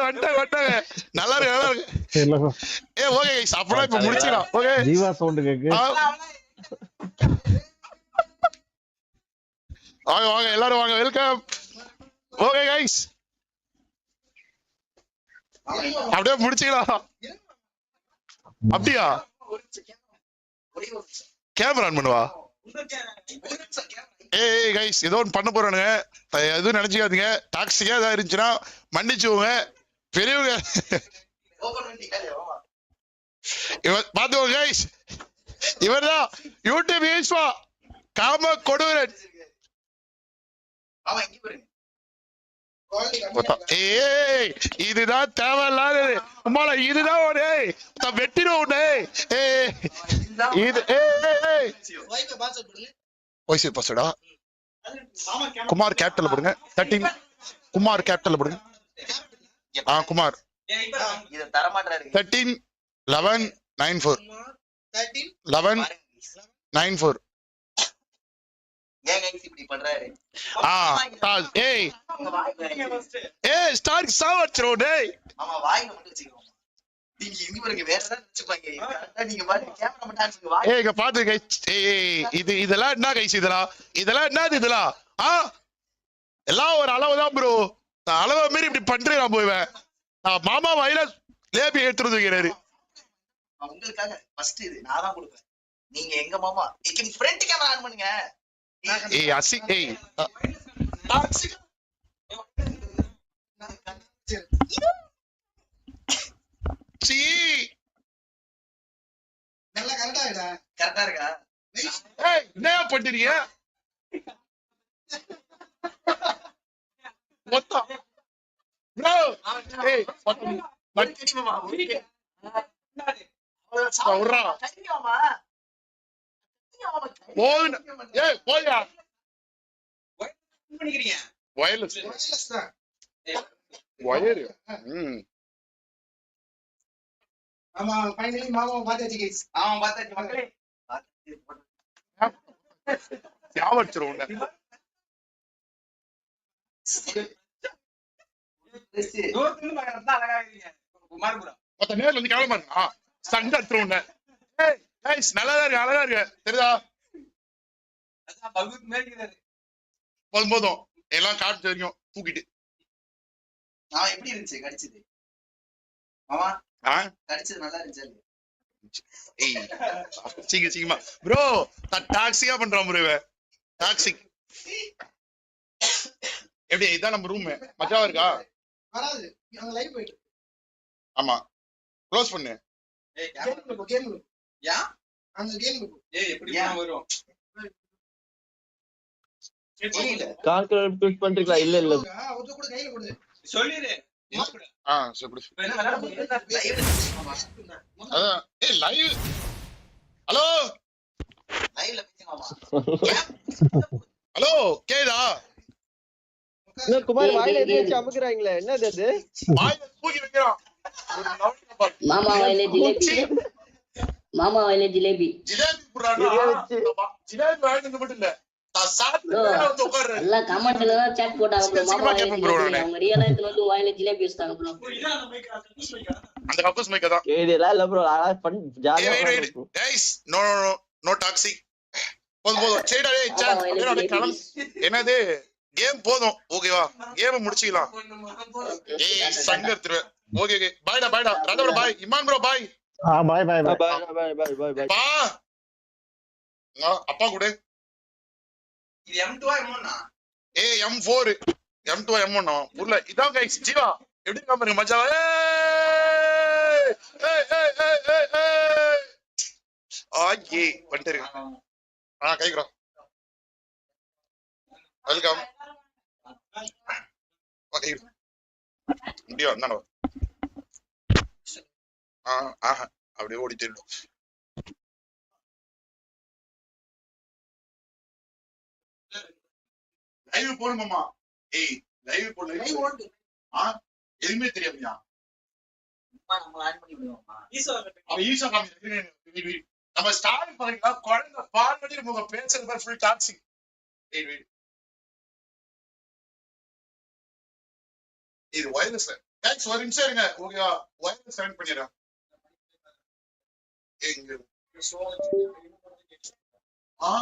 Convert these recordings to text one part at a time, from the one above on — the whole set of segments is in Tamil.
வந்துட்டாங்க நல்லா இருக்கு நல்லா இருக்கு. ஓகே கைஸ் அப்பலாம் இப்ப முடிச்சிடலாம். ஓகே ஜீவா சவுண்ட் கேக்கு. வாங்க வாங்க எல்லாரும் வாங்க, வெல்கம். ஓகே கைஸ் அப்படியே முடிச்சுக்கலாம். அப்படியா கேமரா ஆன் பண்ணுவா. ஏய் கைஸ் ஏதோ ஒன்று பண்ண போறானுங்க, எதுவும் நினைச்சுக்காதீங்க. டாக்ஸிக்கா ஏதாவது இருந்துச்சுன்னா மன்னிச்சுவோங்க பெரியவங்க. பாத்துக்கோங்க கைஸ், இவர்தான் யூடியூப் ஈஸ்வா காம கொடூரன். இதுதான் தேவையில்லாதது. உமால இதுதான் ஒரு வெட்டிடும். குமார் கேப்டல் போடுங்க. 13 குமார் கேப்டல் போடுங்க. குமார் 13 11 94 11 94. இதெல்லாம் என்ன கைஸ், இதெல்லாம் என்னது, இதெல்லாம் எல்லாம் ஒரு அளவுதான் ப்ரோ. அளவை மீறி இப்படி பண்றேன் நான் போய்வேன். மாமா வாயில லேபி எடுத்துட்டு வைக்கிறாரு. உங்களுக்காக ஃபர்ஸ்ட் இது நான் தான் கொடுப்பேன். நீங்க எங்க மாமா ஃப்ரண்ட் கேமரா ஆன் பண்ணுங்க. ஏய் அசி ஏய் சி நல்லா கரெக்டா இருக்கா? ஏய் என்ன பண்றீங்க மொத்தம் ப்ரோ? ஏய் பட்டி மாமா சொல்றா சரியாமா போய் ஏய் போயா பண்ணிக்கிறீங்க. வயர்லெஸ் தான் வயர். ஆமா ஃபைனலி மாமா பாத்தாச்சு गाइस. ஆமா பாத்தாச்சு மக்களே. யாவச்சிரும் உன்ன தூரத்துல பார்க்கறதா அழகா இருக்கீங்க குமார்புரம். மொத்த நேர்ல வந்து கால மாட்டா சண்டை எடுத்துரும் உன்ன. ஏய் गाइस நல்லா இருக்கு அழகா இருக்கு தெரியுதா? அதான் பகுத் மேடிக்குறாரு. போதும் எல்லாம் காட்டு தெரியும் தூக்கிட்டு. நான் எப்படி இருந்துச்சு கடிச்சது மாமா? கடிச்சது நல்லா இருந்துச்சு. ஏய் சீக்கிரமா ப்ரோ டாக்ஸியா பண்றான் ப்ரோ இவன். டாக்ஸிக் எப்படி இதான் நம்ம ரூம் மஜாவா இருக்கா? வராது அங்க லைவ் போயிடு. ஆமா க்ளோஸ் பண்ணு. ஏய் கேம் யா அந்த கேம் ஏய் எப்படி வரும்? கால்குலேட் புஷ் பண்றீங்களா? இல்ல இல்ல அது கூட கையில போடு சொல்லிரு. சரி அதான் ஏய் லைவ். ஹலோ லைவ்ல பேசுங்க மாமா. ஹலோ கேடா? என்ன குமார் வாயில ஏத்தி அமுக்குறாங்களே என்னது அது? வாயில தூக்கி வைக்கறான். மாமா வாயில ஜிலேபி. மாமா வாயில ஜிலேபி. ஜிலேபி புறாடா. ஜிலேபி வாயில மட்டும் இல்ல. எல்லாம் கமெண்ட்ல தான் சாட் போட்டாங்க ப்ரோ. மாமா அவங்க ரியலா எடுத்து வந்து வாயில ஜிலேபி வச்சாங்க ப்ரோ. அந்த கக்கூஸ் மைக்க தான். கேடில இல்ல ப்ரோ ஜாலியா bro. Guys no no no no toxic. போதும் சரிடா டேய் சாட் என்னது கேம் போதும் ஓகேவா? கேம் முடிச்சிக்கலாம். ஏய் Shankar Thiru okay okay bye டா Radha bye Iman bro bye. Bye bye bye bye bye பா அப்பா கூட இது M2 M1 ஏய் M4 M2 M1 புரியல. இதான் गाइस ஜீவா எப்படி காமறீங்க மச்சான்? ஏய் ஏய் ஏய் ஏய் ஏய் ஆயே வந்துருங்க. கைக்குறா வெல்கம். ஓகே முடியா நானோ அப்படியே ஓடி தெரியும். லைவ் போடுமாமா? ஏய் லைவ் போடு லைவ் ஓடு. எதுவுமே தெரியாமையா? நம்ம ஆட் பண்ணி விடுவோமா? ஈஸா காமி நம்ம ஸ்டார்ட் பண்ணிக்கலாம். குழந்தை பால் வடியில முக பேசுறது ஃபுல் டாக்ஸிக். இது வயர்லெஸ் கைஸ் ஒரு நிமிஷம் இருங்க ஓகேவா வயர்லெஸ் கனெக்ட் பண்ணிடுறேன் எங்க ஆ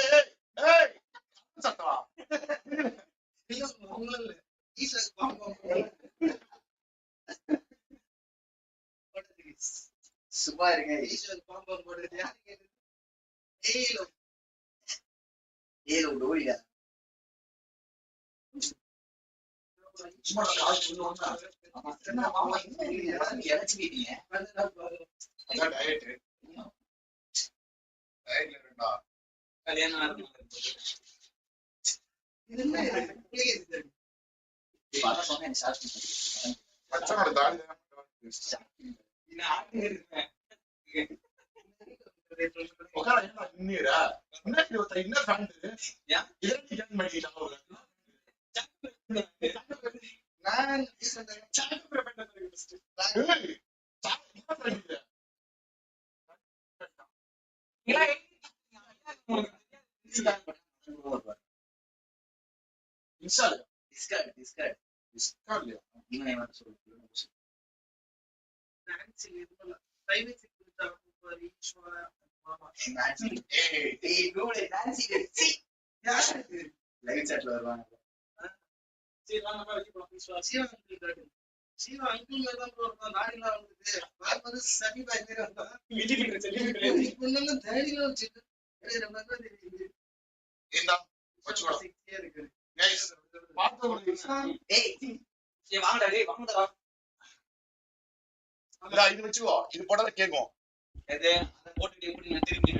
பாருங்க சத்தமா சும்மா இருங்க ஏழு டோரியா இழைச்சுக்கிட்டீங்க கல்யாணம் சொன்னேன் மச்சனோட தாடி இன்னீரா என்ன ஃபேண்ட் இதற்கு ஜாயின் பண்ணிட்டாங்க நான் இது வச்சுக்கோ இது போட்டத கேக்கும் போட்டுட்டு எப்படி நான் திரும்பி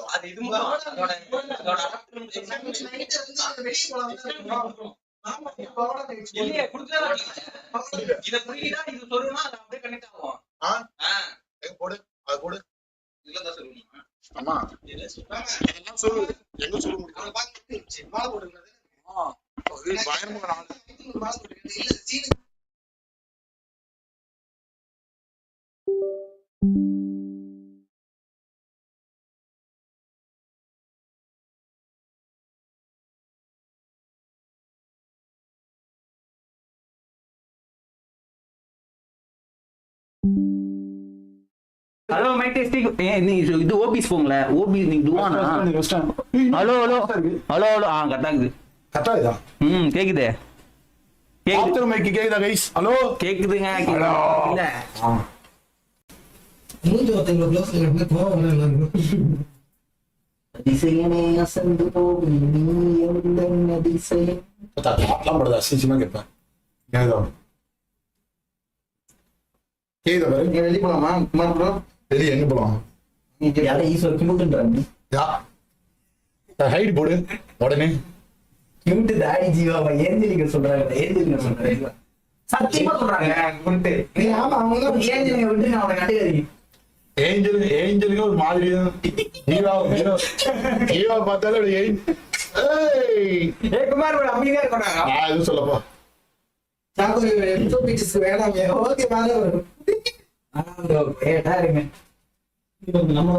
அது இது இல்லையே குடுக்கல இத புரியுதா இது சொல்லணும்னா அது அப்படியே கனெக்ட் ஆகும் போடு அது போடு இல்லதான் சொல்லணுமா ஆமா இதெல்லாம் சொல்லு எங்க சொல்ல முடியும் மாலை போட்டுருந்தது பயங்கரமான ஆளு மாலை போட்டுருந்தது இல்ல சீனு ஹலோ மைக் டெஸ்டிங் நீ இது ஓபிஸ் போங்கள ஓபி நீங்க துவானா ஹலோ ஹலோ ஹலோ ஹலோ கட்டாகுது கட்டாதா கேக்குதே கேக்குது மைக் கேக்குதா கைஸ் ஹலோ கேக்குதுங்க இல்ல மூஞ்சி ஒருத்தங்க க்ளோஸ் பண்ணி போவோம் அதிசயமே அசந்து போகும் நீ எந்த அதிசயம் பாட்டெல்லாம் படுதா சீக்கிரமா கேட்பேன் கேக்குதா கேக்குதா பாரு நீ வெளிய போலாமா குமார் ப்ரோ வெளியே எங்க போலாம் யாரை ஈஸ்வர் கிமுட்டுன்றாங்க யா ஹைட் போடு உடனே கிமுட்டு தாடி ஜீவாவை ஏஞ்சலிங்க சொல்றாங்க சத்தியமா சொல்றாங்க கிமுட்டு நீ ஆமா அவங்க ஏஞ்சலிங்க விட்டு நான் அவனை கண்டுக்காதீங்க ஏஞ்சலுக்கு ஒரு மாதிரி ஹீரோ பார்த்தாலே ஏய் குமார் ப்ரோ அப்படியே இருக்காங்க நான் எதுவும் சொல்லப்பா சாக்கு எபிசோட் பிக்சர்ஸ் வேணாமே ஓகே மேல வரும் ப்ரோ ஏடா இருங்க நம்ம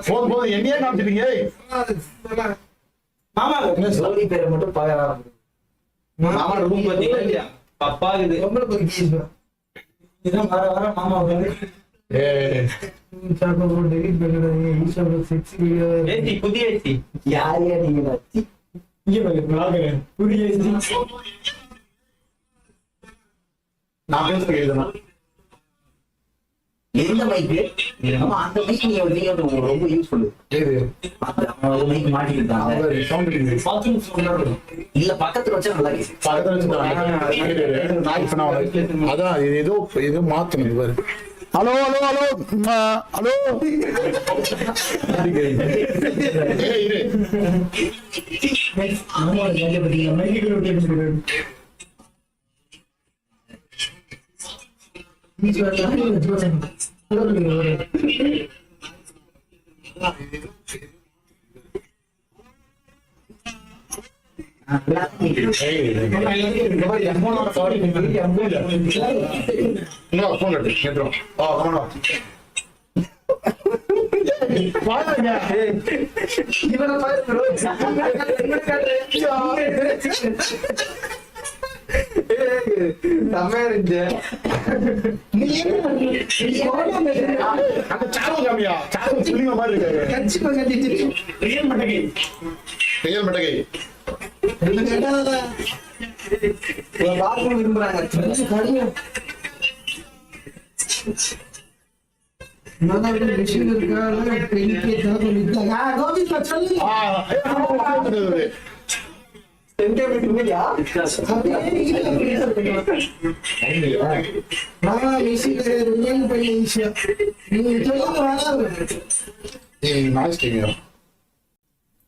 போன் போன் என்னையே காமிச்சிட்டீங்க மாமா ஜோடி பேரை மட்டும் பார்க்கலாம் மாமா ரூம் பாத்தீங்களா இல்லையா பப்பா இது ரொம்ப ஒரு கேஸ் இதான் வர வர மாமா வந்து சாக்கு ப்ரோ டெலிட் பண்ணுங்க ஈஸ்வர் செக்ஸ் வீடியோ ஏசி புதிய ஏசி யாரையா நீங்க வச்சி இங்க பாருங்க புரிய நான் பேசுறது கேக்குதா எந்த மைக் ஆமா அந்த மைக் நீ ரொம்ப யூஸ்ஃபுல் ஏது அந்த மைக் மாட்டிக்கிட்டாங்க சவுண்ட் இருக்குது இல்ல பக்கத்துல வச்சா நல்லா கேக்குது பக்கத்துல வச்சு அதான் இது ஏதோ மாத்தணும் பாரு ஹலோ ஹலோ ஹலோ ஹலோ ஏய் இரு போன் எடுத்து கேட்டுரும் ஆமாண்ணா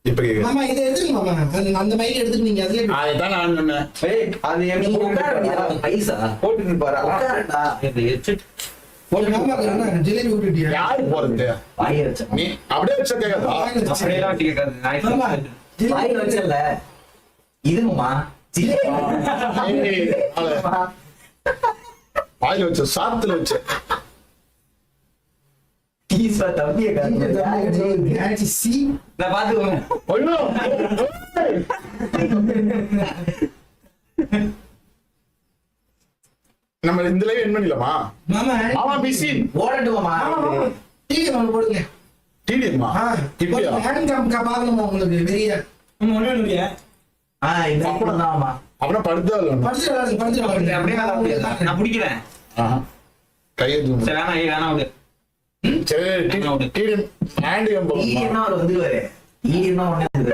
இப்ப மாமா இதை எடுத்துங்க மாமா அந்த மைக் எடுத்துட்டு நீங்க அதுல அதுதான் நான் சொன்னேன் அது நீங்க உட்கார வேண்டியதா? பைசா போட்டுட்டு பாரு உட்காருடா. இந்த headset ஒரு மாமா என்ன ஜிலேபி விட்டுட்டியா யாரு போறது வாயை வச்சா. நீ அப்படியே வச்சா கேட்காதா அப்படியெல்லாம் கேட்காது. நான் மாமா வாயை வச்சல. இதுமா ஜிலேபி. ஏய், ஆளு. வாயில வச்ச சாத்துல வச்ச டீஸா தம்பியை காட்டு. சி நான் பாத்துக்கோங்க. ஐயோ நம்ம இந்த லைவ் என் பண்ணிடலாமா மாமா ஆமா பிசி ஓடட்டுமாமா? டிவி மாமா போடுங்க டிடிஎம்மா இப்படியா ஹேண்ட் கேம் பாக்கணுமா உங்களுக்கு வெறியா இந்த கூட தான்மா. அப்புறம் படுத்தா படிச்சு அப்படியே நான் பிடிக்கிறேன். கையெழுத்து சரி வேணாம் வேணாம் விடு. சரி டிடிஎம் ஹேண்ட் கேம் போகணுமா ஈடியம்னா அவர் வந்துருவாரு. ஈடியம்னா உடனே வந்துருவாரு.